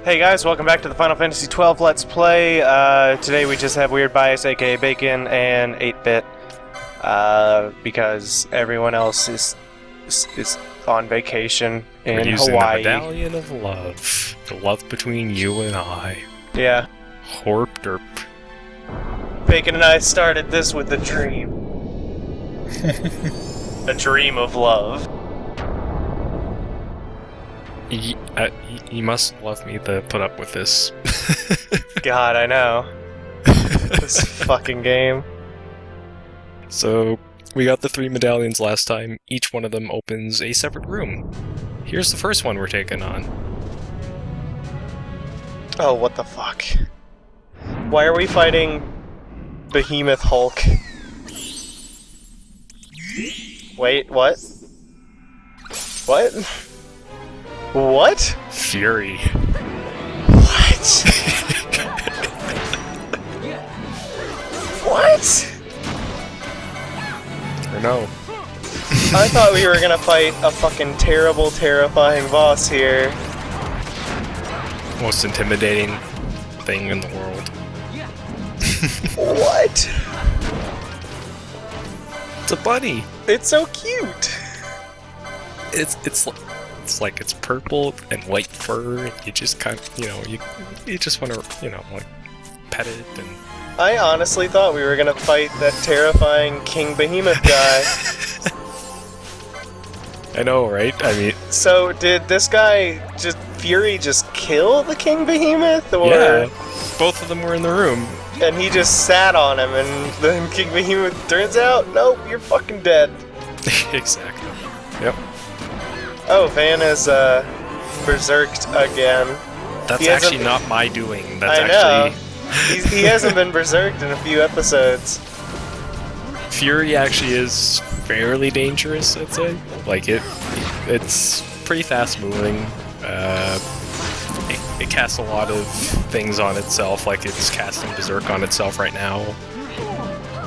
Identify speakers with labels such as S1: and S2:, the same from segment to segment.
S1: Hey guys, welcome back to the Final Fantasy XII Let's Play. Today we just have Weird Bias, aka Bacon, and 8-Bit. Because everyone else is on vacation in
S2: We're using
S1: Hawaii.
S2: the Medallion of Love. The love between you and I.
S1: Yeah.
S2: Horp derp.
S1: Bacon and I started this with a dream. A dream of love.
S2: You must love me to put up with this.
S1: God, I know. This fucking game.
S2: So, we got the 3 medallions last time. Each one of them opens a separate room. Here's the first one we're taking on.
S1: Oh, what the fuck? Why are we fighting Behemoth Hulk? Wait, what? What? What?
S2: Fury.
S1: What? What?
S2: Or no.
S1: I thought we were gonna fight a fucking terrible, terrifying boss here.
S2: Most intimidating thing in the world.
S1: What?
S2: It's a bunny!
S1: It's so cute!
S2: It's like it's purple and white fur, and you just kind of, you just want to, like, pet it and...
S1: I honestly thought we were gonna fight that terrifying King Behemoth guy.
S2: I know, right? I mean...
S1: So, did this guy Fury just kill the King Behemoth? Or...
S2: Yeah, both of them were in the room.
S1: And he just sat on him, and then King Behemoth turns out, nope, you're fucking dead.
S2: Exactly. Yep.
S1: Oh, Van is, berserked again.
S2: That's actually not my doing. That's
S1: I know.
S2: actually...
S1: He hasn't been berserked in a few episodes.
S2: Fury actually is fairly dangerous, I'd say. Like, it's pretty fast moving. It casts a lot of things on itself, like it's casting Berserk on itself right now.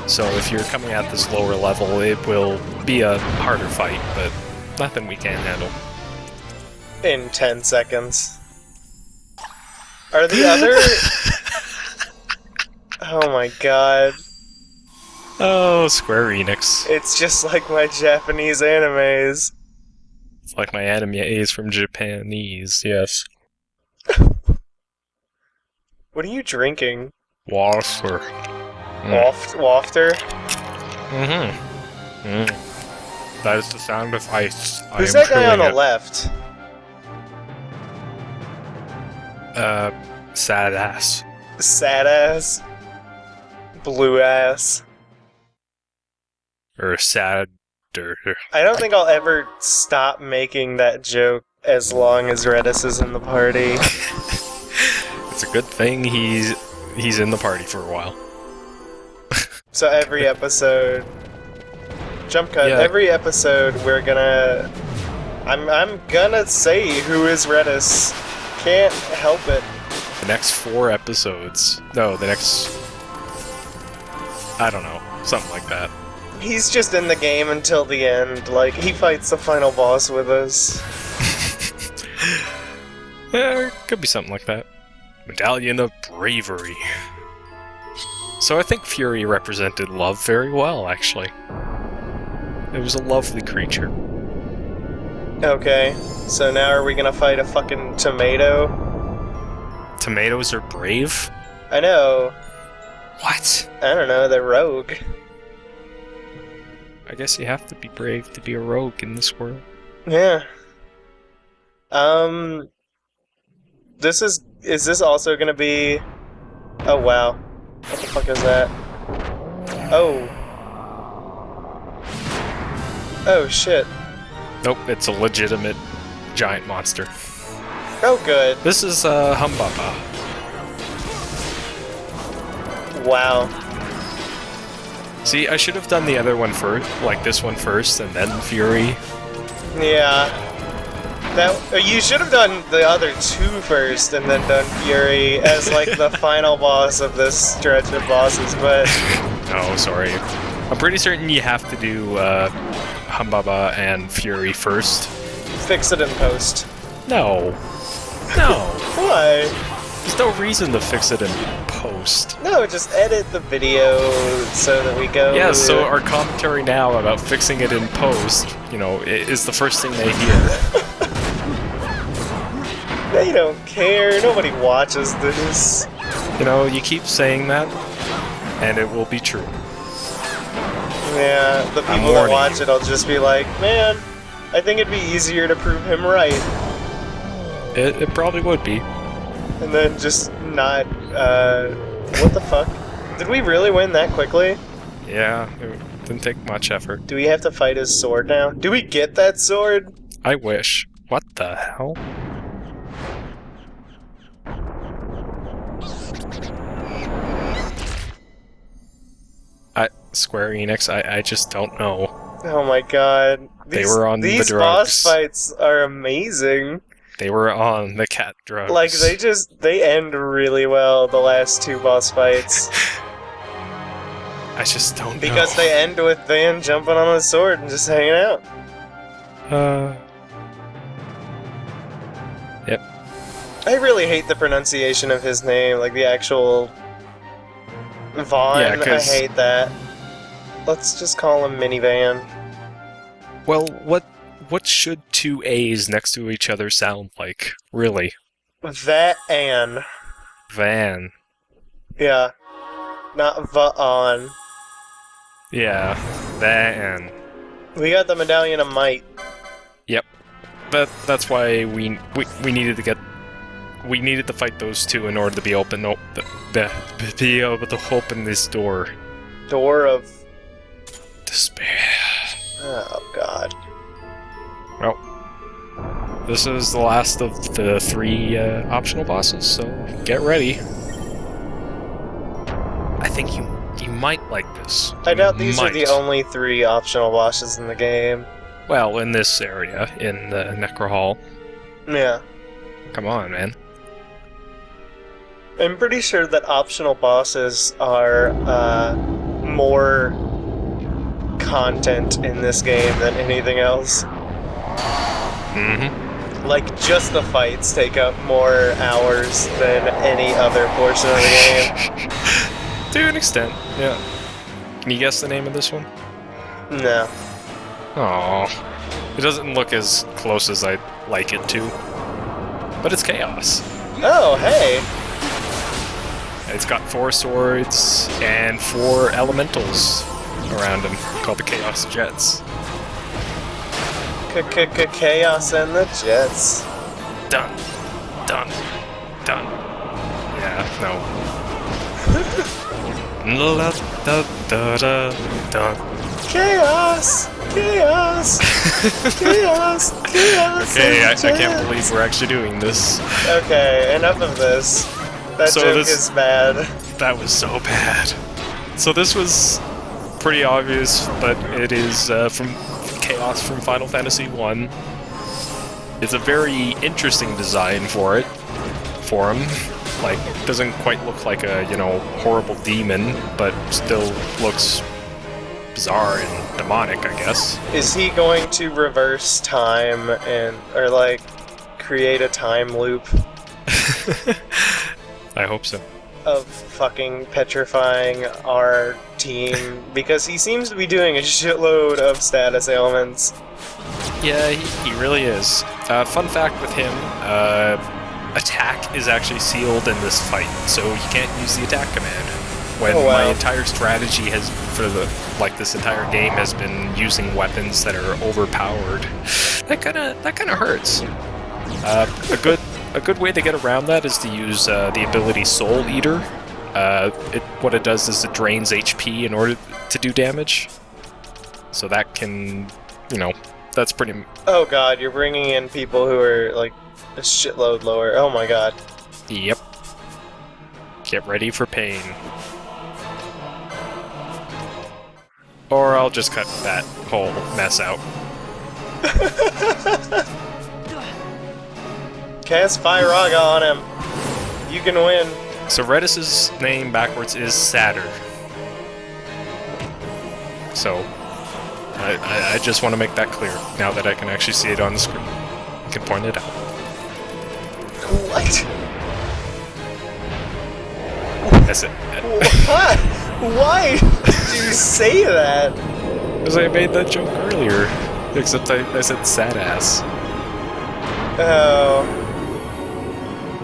S2: So if you're coming at this lower level, it will be a harder fight, but nothing we can't handle.
S1: In 10 seconds. Are the other... Oh my god.
S2: Oh, Square Enix.
S1: It's just like my Japanese animes.
S2: It's like my animes from Japanese, yes.
S1: What are you drinking?
S2: Water.
S1: Wafter?
S2: Mm-hmm. Mm. That is the sound of ice.
S1: Who's that guy on the left?
S2: Sad ass.
S1: Sad ass? Blue ass?
S2: Or sadder.
S1: I don't think I'll ever stop making that joke as long as Redis is in the party.
S2: It's a good thing he's in the party for a while.
S1: So every episode... Jump cut.
S2: Yeah.
S1: Every episode we're gonna... I'm gonna say who is Redis. Can't help it.
S2: The next 4 episodes. No, the next... I don't know. Something like that.
S1: He's just in the game until the end. Like, he fights the final boss with us.
S2: Yeah, could be something like that. Medallion of Bravery. So I think Fury represented love very well, actually. It was a lovely creature.
S1: Okay, so now are we gonna fight a fucking tomato?
S2: Tomatoes are brave?
S1: I know.
S2: What?
S1: I don't know, they're rogue.
S2: I guess you have to be brave to be a rogue in this world.
S1: Yeah. Is this also gonna be... Oh, wow. What the fuck is that? Oh. Oh, shit.
S2: Nope, it's a legitimate giant monster.
S1: Oh, good.
S2: This is Humbaba.
S1: Wow.
S2: See, I should have done the other one first, like this one first, and then Fury.
S1: Yeah. You should have done the other 2 first, and then done Fury as, like, the final boss of this stretch of bosses, but...
S2: No, sorry. I'm pretty certain you have to do Humbaba and Fury first.
S1: Fix it in post.
S2: No. No.
S1: Why?
S2: There's no reason to fix it in post.
S1: No, just edit the video so that we go...
S2: Yeah, so our commentary now about fixing it in post, you know, is the first thing they hear.
S1: They don't care. Nobody watches this.
S2: You know, you keep saying that, and it will be true.
S1: Yeah, the people that watch it will just be like, man, I think it'd be easier to prove him right.
S2: It probably would be.
S1: And then just not, what the fuck? Did we really win that quickly?
S2: Yeah, it didn't take much effort.
S1: Do we have to fight his sword now? Do we get that sword?
S2: I wish. What the hell? Square Enix, I just don't know.
S1: Oh my god.
S2: They were on the
S1: These
S2: drugs.
S1: boss fights are amazing.
S2: They were on the cat drugs.
S1: Like, they end really well, the last two boss fights.
S2: I just don't know.
S1: Because they end with Van jumping on his sword and just hanging out.
S2: Yep.
S1: I really hate the pronunciation of his name, like the actual... Vaughn,
S2: Yeah,
S1: I hate that. Let's just call him Minivan.
S2: Well, what should two A's next to each other sound like, really?
S1: That and.
S2: Van.
S1: Yeah. Not Vaughn.
S2: Yeah, Van.
S1: We got the Medallion of Might.
S2: Yep. That's why we needed to get... We needed to fight those two in order to be open... be able to open this door.
S1: Door of...
S2: Despair.
S1: Oh, God.
S2: Well, this is the last of the 3 optional bosses, so get ready. I think you might like this.
S1: I doubt these are the only 3 optional bosses in the game.
S2: Well, in this area, in the Necro Hall.
S1: Yeah.
S2: Come on, man.
S1: I'm pretty sure that optional bosses are more content in this game than anything else.
S2: Mm-hmm.
S1: Like, just the fights take up more hours than any other portion of the game.
S2: To an extent, yeah. Can you guess the name of this one?
S1: No.
S2: Aww. It doesn't look as close as I'd like it to. But it's Chaos.
S1: Oh, hey!
S2: It's got 4 swords and 4 elementals around him, called the Chaos Jets.
S1: Chaos and the Jets.
S2: Done. Done. Done. Yeah, no. La da da da done.
S1: Chaos! Chaos! Chaos! Chaos!
S2: Okay, I can't believe we're actually doing this.
S1: Okay, enough of this. That joke is bad.
S2: That was so bad. So this was pretty obvious, but it is from Chaos from Final Fantasy I. It's a very interesting design for him. Like, doesn't quite look like a, horrible demon, but still looks bizarre and demonic, I guess.
S1: Is he going to reverse time or like create a time loop?
S2: I hope so.
S1: Of fucking petrifying our team, because he seems to be doing a shitload of status ailments.
S2: Yeah, he really is. Fun fact with him, attack is actually sealed in this fight, so you can't use the attack command. When my entire strategy this entire game has been using weapons that are overpowered, that kind of hurts. A good way to get around that is to use the ability Soul Eater. What it does is it drains HP in order to do damage. So that can, that's pretty...
S1: Oh god, you're bringing in people who are, like, a shitload lower. Oh my god.
S2: Yep. Get ready for pain. Or I'll just cut that whole mess out.
S1: Cast Firaga on him. You can win.
S2: So Redis's name backwards is Satyr. So, I just want to make that clear, now that I can actually see it on the screen. I can point it out.
S1: What?
S2: I said,
S1: What? Why did you say that?
S2: because I made that joke earlier. Except I said sad ass.
S1: Oh.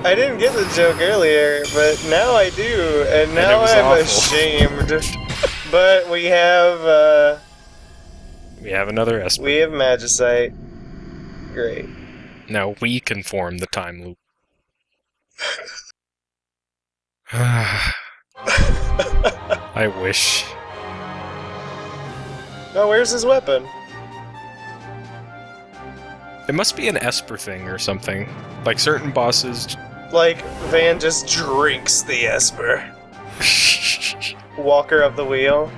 S1: I didn't get the joke earlier, but now I do, and now
S2: was
S1: I'm
S2: awful.
S1: ashamed. But we have,
S2: We have another Esper.
S1: we have Magicite. Great.
S2: Now we can form the time loop. I wish.
S1: Oh, where's his weapon?
S2: It must be an Esper thing or something. Like certain bosses.
S1: Like, Van just drinks the Esper. Walker of the wheel.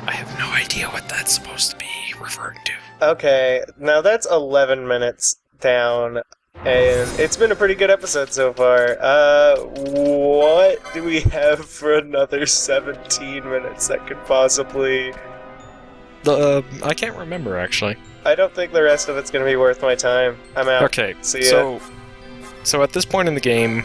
S2: I have no idea what that's supposed to be referring to.
S1: Okay, now that's 11 minutes down, and it's been a pretty good episode so far. What do we have for another 17 minutes that could possibly...
S2: I can't remember actually.
S1: I don't think the rest of it's gonna be worth my time. I'm out.
S2: Okay,
S1: See ya.
S2: so at this point in the game,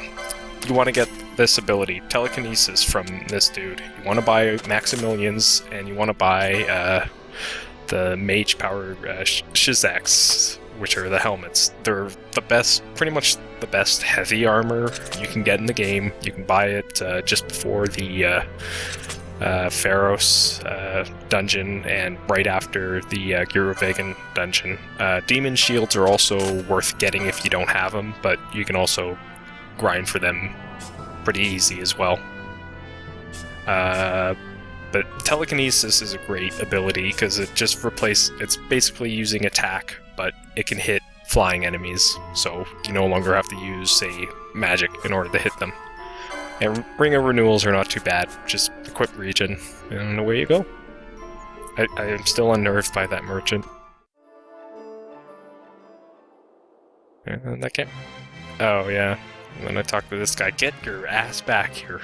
S2: you want to get this ability, telekinesis, from this dude. You want to buy Maximilians, and you want to buy the mage power Shizaks, which are the helmets. They're the best, pretty much the best heavy armor you can get in the game. You can buy it just before the Pharos dungeon and right after the Girovegan dungeon. Demon shields are also worth getting if you don't have them, but you can also grind for them pretty easy as well. But telekinesis is a great ability because it just it's basically using attack, but it can hit flying enemies, so you no longer have to use, say, magic in order to hit them. And Ring of Renewals are not too bad, just equip region, and away you go. I am still unnerved by that merchant. And I can't... Oh, yeah. And then I talk to this guy, get your ass back here.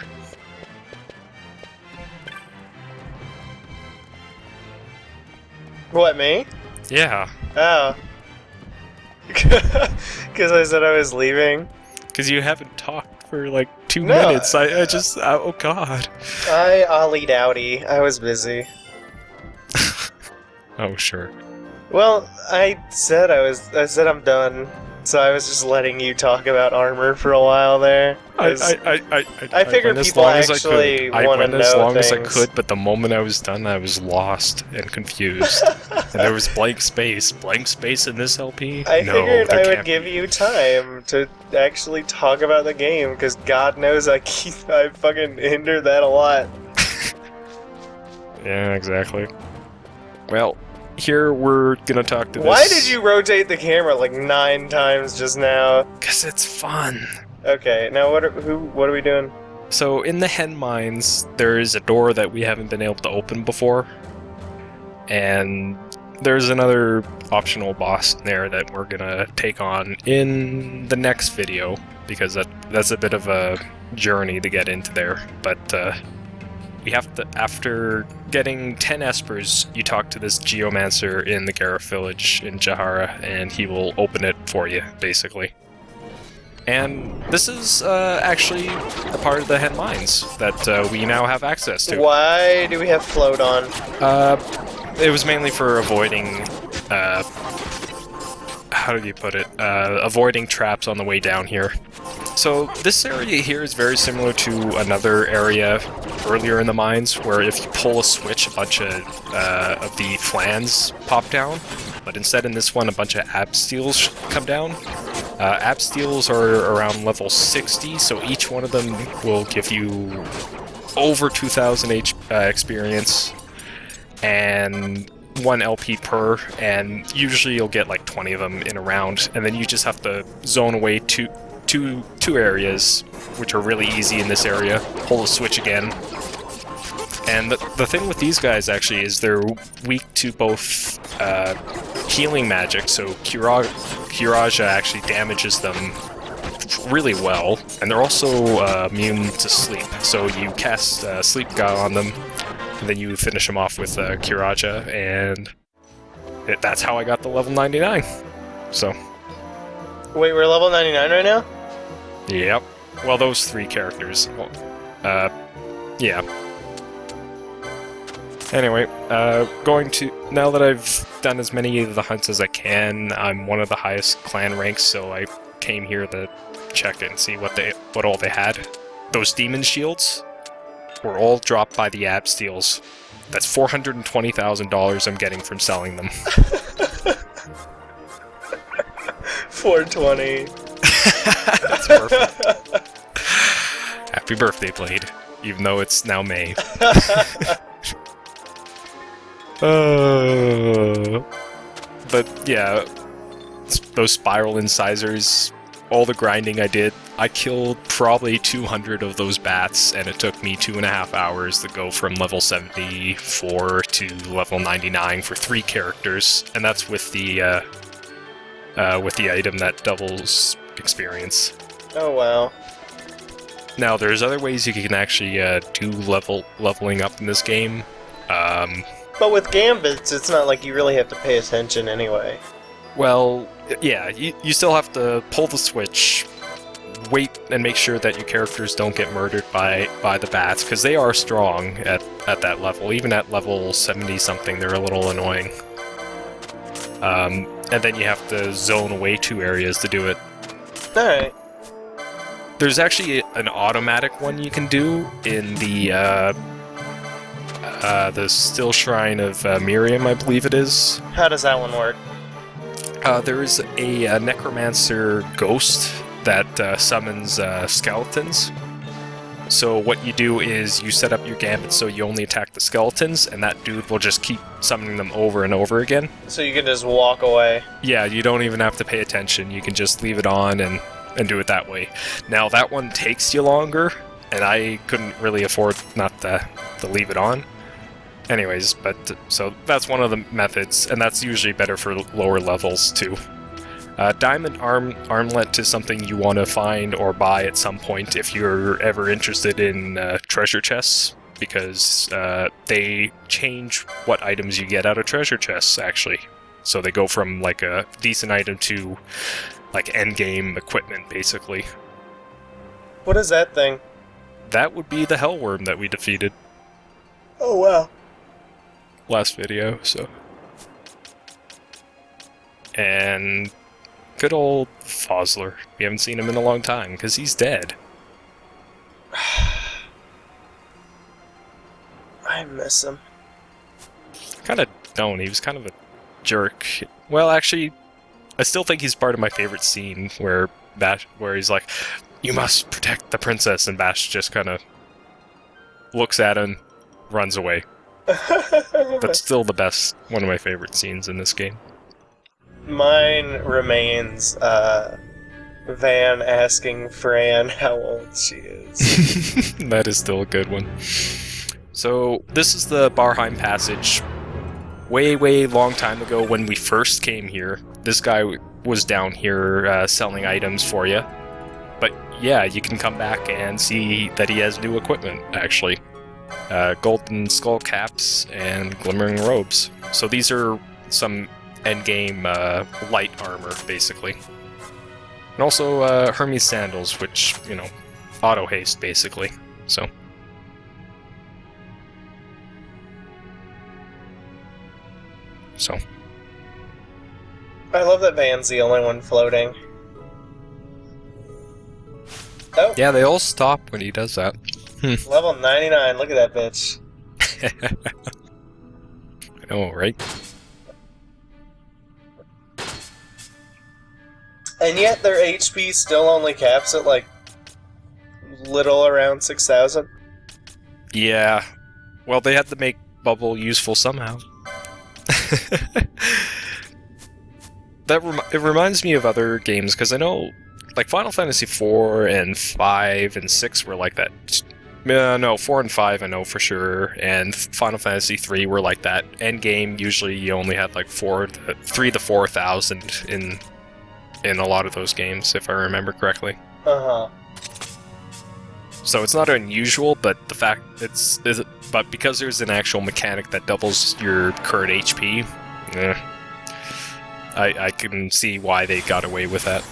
S1: What, me?
S2: Yeah,
S1: Oh. Because I said I was leaving.
S2: because you haven't talked for like 2
S1: No.
S2: minutes. I just... Oh, God.
S1: I ollied outie. I was busy.
S2: Oh, sure.
S1: Well, I said I'm done, so I was just letting you talk about armor for a while there.
S2: I
S1: figured
S2: went as
S1: people
S2: long as I
S1: actually
S2: could. I
S1: wanna
S2: went as
S1: know
S2: long as I
S1: things.
S2: could, but the moment I was done, I was lost and confused. And there was blank space. Blank space in this LP?
S1: I
S2: No,
S1: figured
S2: there
S1: I would
S2: can't
S1: give
S2: be.
S1: you time to actually talk about the game, because God knows I fucking hinder that a lot.
S2: Yeah, exactly. Well, here we're gonna talk to this...
S1: Why did you rotate the camera like 9 times just now?
S2: Because it's fun.
S1: Okay, now what are we doing?
S2: So, in the Hen Mines, there is a door that we haven't been able to open before. And there's another optional boss there that we're gonna take on in the next video, because that's a bit of a journey to get into there. But we have to, after getting 10 Espers, you talk to this Geomancer in the Gareth village in Jahara, and he will open it for you, basically. And this is actually a part of the Hen Mines that we now have access to.
S1: Why do we have float on?
S2: It was mainly for avoiding, how did you put it? Avoiding traps on the way down here. So this area here is very similar to another area earlier in the mines, where if you pull a switch, a bunch of the flans pop down. But instead in this one, a bunch of Absteels come down. Absteels are around level 60, so each one of them will give you over 2,000 experience and 1 LP per, and usually you'll get like 20 of them in a round, and then you just have to zone away two areas, which are really easy in this area. Pull the switch again. And the thing with these guys actually is they're weak to both healing magic, so Kiraja actually damages them really well, and they're also immune to sleep. So you cast Sleep God on them, and then you finish them off with Kiraja, and that's how I got the level 99. So.
S1: Wait, we're level 99 right now?
S2: Yep. Well, those 3 characters. Well, Yeah. Anyway, now that I've done as many of the hunts as I can, I'm one of the highest clan ranks, so I came here to check and see what all they had. Those demon shields were all dropped by the ab steals. That's $420,000 I'm getting from selling them.
S1: 420.
S2: That's perfect. Happy birthday, Blade. Even though it's now May. But yeah, those spiral incisors, all the grinding I did, I killed probably 200 of those bats, and it took me 2.5 hours to go from level 74 to level 99 for 3 characters, and that's with the item that doubles experience.
S1: Oh wow.
S2: Now, there's other ways you can actually do leveling up in this game.
S1: But with gambits, it's not like you really have to pay attention anyway.
S2: Well, yeah, you still have to pull the switch, wait and make sure that your characters don't get murdered by the bats, because they are strong at that level. Even at level 70-something, they're a little annoying. And then you have to zone away 2 areas to do it.
S1: Alright.
S2: There's actually an automatic one you can do in the Still Shrine of Miriam, I believe it is.
S1: How does that one work?
S2: There is a necromancer ghost that summons skeletons. So what you do is you set up your gambit so you only attack the skeletons, and that dude will just keep summoning them over and over again.
S1: So you can just walk away.
S2: Yeah, you don't even have to pay attention. You can just leave it on and do it that way. Now, that one takes you longer, and I couldn't really afford not to leave it on. Anyways, so that's one of the methods, and that's usually better for lower levels, too. Diamond armlet is something you want to find or buy at some point if you're ever interested in treasure chests, because they change what items you get out of treasure chests, actually. So they go from like a decent item to like endgame equipment, basically.
S1: What is that thing?
S2: That would be the Hellworm that we defeated.
S1: Oh wow.
S2: Last video, so. And good old Fosler. We haven't seen him in a long time, because he's dead.
S1: I miss him.
S2: Kinda don't, he was kind of a jerk. Well, actually, I still think he's part of my favorite scene where he's like, "You must protect the princess," and Bash just kind of looks at him, runs away. That's still one of my favorite scenes in this game.
S1: Mine remains Van asking Fran how old she is.
S2: That is still a good one. So, this is the Barheim Passage. Way, way long time ago when we first came here, this guy was down here selling items for you. But yeah, you can come back and see that he has new equipment, actually. Golden skull caps and glimmering robes. So these are some endgame light armor, basically. And also Hermes sandals, which, auto haste, basically. So.
S1: I love that Van's the only one floating. Oh.
S2: Yeah, they all stop when he does that.
S1: Level 99, look at that bitch.
S2: I know, right?
S1: And yet their HP still only caps at like little around 6,000.
S2: Yeah. Well, they had to make Bubble useful somehow. It reminds me of other games, because I know, like, Final Fantasy 4 and 5 and 6 were like that. No, 4 and 5 I know for sure, and Final Fantasy 3 were like that. Endgame, usually you only had like 3 to 4,000 in a lot of those games, if I remember correctly.
S1: Uh-huh.
S2: So it's not unusual, but the fact but because there's an actual mechanic that doubles your current HP, I can see why they got away with that.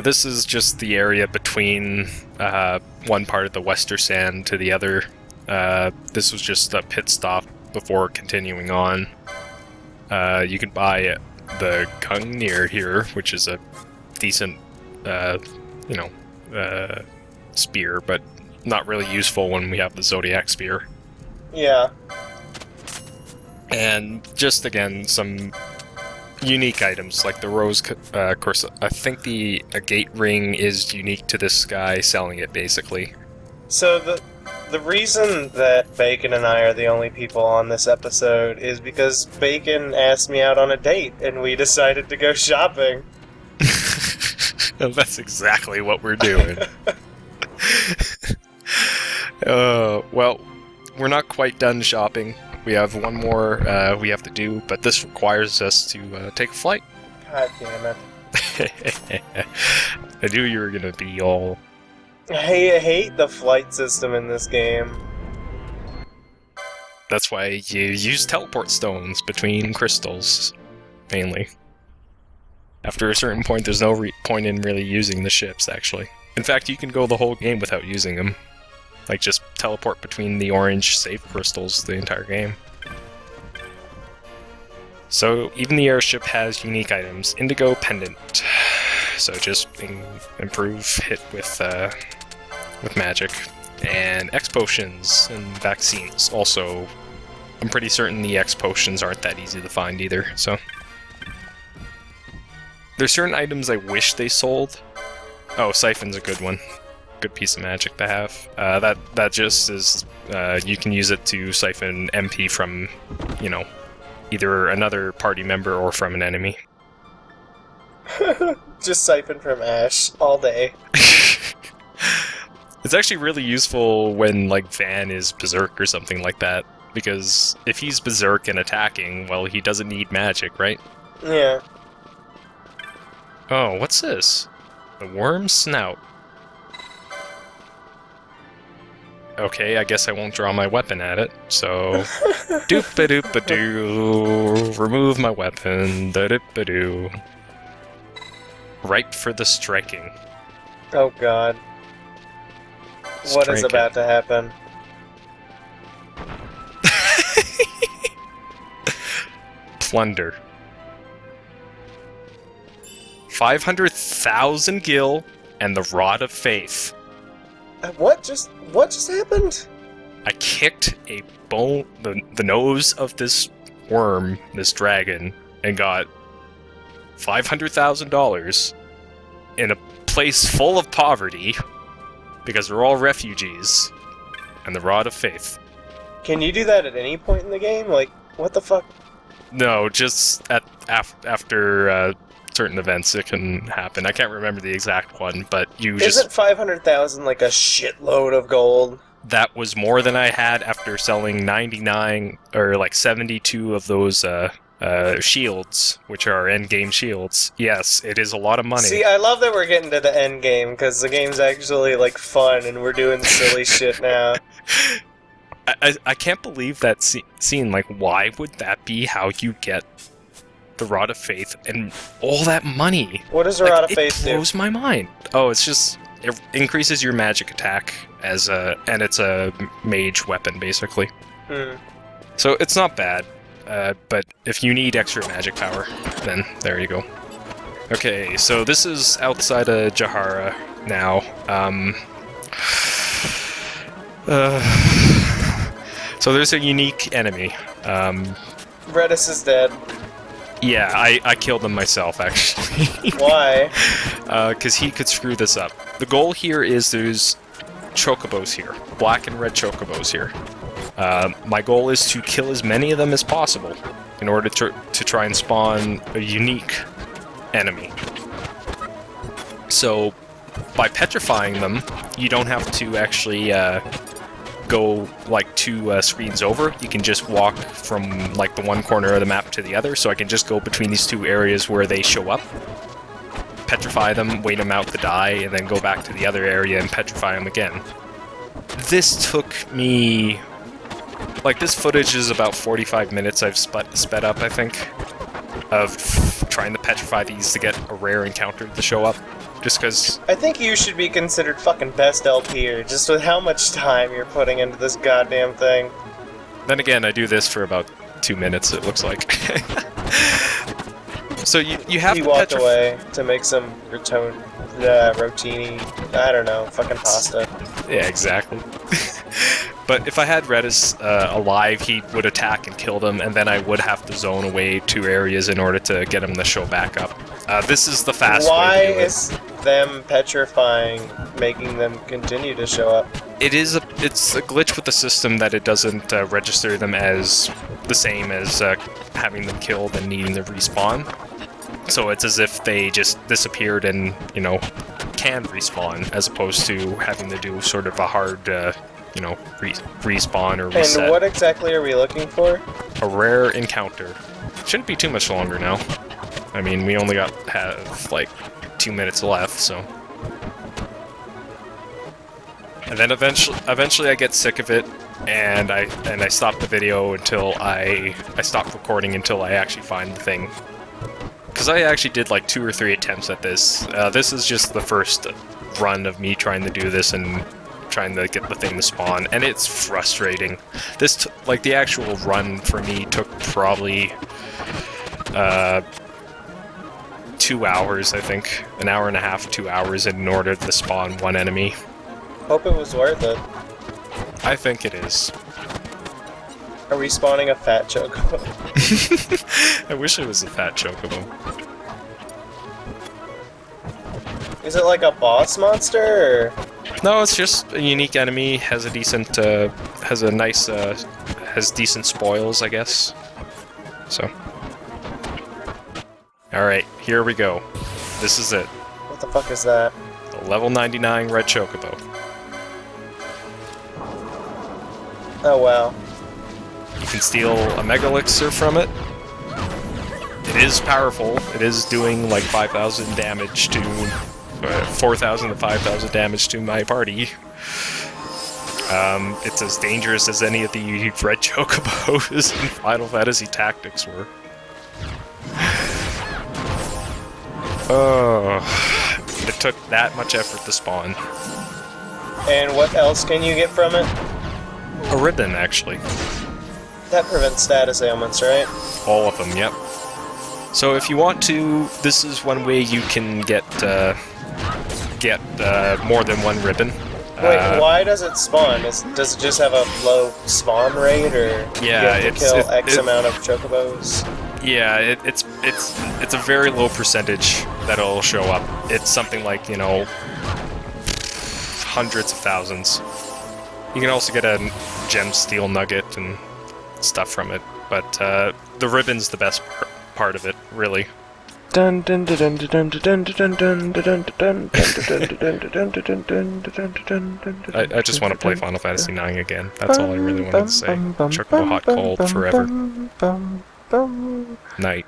S2: This is just the area between one part of the Wester Sand to the other. This was just a pit stop before continuing on. You can buy the Gungnir here, which is a decent, spear, but not really useful when we have the Zodiac Spear.
S1: Yeah.
S2: And just, again, some unique items, like the rose course. I think the agate ring is unique to this guy selling it, basically.
S1: So the reason that Bacon and I are the only people on this episode is because Bacon asked me out on a date, and we decided to go shopping.
S2: That's exactly what we're doing. Well, we're not quite done shopping. We have one more we have to do, but this requires us to take a flight.
S1: God damn it.
S2: I knew you were gonna be all...
S1: I hate the flight system in this game.
S2: That's why you use teleport stones between crystals, mainly. After a certain point, there's no point in really using the ships, actually. In fact, you can go the whole game without using them. Like, just teleport between the orange save crystals the entire game. So, even the airship has unique items. Indigo Pendant. So just improve hit with magic. And X Potions and vaccines. Also, I'm pretty certain the X Potions aren't that easy to find either, so... There's certain items I wish they sold. Oh, Siphon's a good one. Good piece of magic to have. That just is you can use it to siphon MP from, either another party member or from an enemy.
S1: Just siphon from Ash all day.
S2: It's actually really useful when Van is berserk or something like that, because if he's berserk and attacking, well, he doesn't need magic, right?
S1: Yeah.
S2: Oh, what's this? The worm snout. Okay, I guess I won't draw my weapon at it, so... Doop-a-doop-a-doo. Remove my weapon. Da-doop-a-doo. Ripe for the striking.
S1: Oh god. What is about to happen?
S2: Plunder. 500,000 gil and the Rod of Faith.
S1: What just happened?
S2: I kicked the nose of this worm, this dragon, and got $500,000 in a place full of poverty because we're all refugees, and the Rod of Faith.
S1: Can you do that at any point in the game? Like, what the fuck?
S2: No, just after certain events it can happen. I can't remember the exact one, but
S1: Isn't 500,000 like a shitload of gold?
S2: That was more than I had after selling 99 or 72 of those shields, which are endgame shields. Yes, it is a lot of money.
S1: See, I love that we're getting to the end game because the game's actually fun and we're doing silly shit now.
S2: I can't believe that scene. Why would that be how you get the Rod of Faith and all that money?
S1: What does the Rod of Faith do?
S2: It blows my mind. Oh, it's just it increases your magic attack and it's a mage weapon basically. So it's not bad, but if you need extra magic power, then there you go. Okay, so this is outside of Jahara now. So there's a unique enemy.
S1: Redis is dead.
S2: Yeah, I killed him myself, actually.
S1: Why?
S2: Because he could screw this up. The goal here is there's chocobos here. Black and red chocobos here. My goal is to kill as many of them as possible in order to try and spawn a unique enemy. So, by petrifying them, you don't have to actually go 2 screens over. You can just walk from the one corner of the map to the other, so I can just go between these 2 areas where they show up, petrify them, wait them out to die, and then go back to the other area and petrify them again. This took me... this footage is about 45 minutes I've sped up, I think, of trying to petrify these to get a rare encounter to show up. Just because...
S1: I think you should be considered fucking best LPer, just with how much time you're putting into this goddamn thing.
S2: Then again, I do this for about 2 minutes, it looks like. So you have
S1: He
S2: to
S1: walked away to make some rotini, I don't know, fucking pasta.
S2: Yeah, exactly. But if I had Redis alive, he would attack and kill them, and then I would have to zone away 2 areas in order to get him to show back up. This is the fast way to do it.
S1: Why is them petrifying making them continue to show up?
S2: It's a glitch with the system that it doesn't register them as the same as having them killed and needing to respawn. So it's as if they just disappeared and, you know, can respawn, as opposed to having to do sort of a hard, you know, respawn or reset.
S1: And what exactly are we looking for?
S2: A rare encounter. Shouldn't be too much longer now. I mean, we only have like 2 minutes left, so... And then eventually I get sick of it, and I stop the video until I stop recording until I actually find the thing. Because I actually did like 2 or 3 attempts at this. This is just the first run of me trying to do this and trying to get the thing to spawn, and it's frustrating. This, like, the actual run for me took probably 2 hours, I think. An hour and a half, 2 hours in order to spawn one enemy.
S1: Hope it was worth it.
S2: I think it is.
S1: Are we spawning a fat chocobo?
S2: I wish it was a fat chocobo.
S1: Is it like a boss monster, or...?
S2: No, it's just a unique enemy, has a decent, has decent spoils, I guess. So. Alright, here we go. This is it.
S1: What the fuck is that?
S2: A level 99 red chocobo.
S1: Oh wow.
S2: You can steal a mega elixir from it. It is powerful. It is doing like 5,000 damage to 4,000 to 5,000 damage to my party. It's as dangerous as any of the red chocobos in Final Fantasy Tactics were. Oh, it took that much effort to spawn.
S1: And what else can you get from it?
S2: A ribbon, actually.
S1: That prevents status ailments, right?
S2: All of them, yep. So if you want to, this is one way you can get more than one ribbon.
S1: Wait, why does it spawn? Does it just have a low spawn rate, or
S2: yeah,
S1: you have to kill X amount of chocobos?
S2: Yeah, it's a very low percentage that'll show up. It's something like, you know, hundreds of thousands. You can also get a gem steel nugget and stuff from it, but the ribbon's the best part of it, really.
S1: I
S2: just want to play Final Fantasy IX again. That's all I really wanted to say. Chocobo hot cold forever. Night.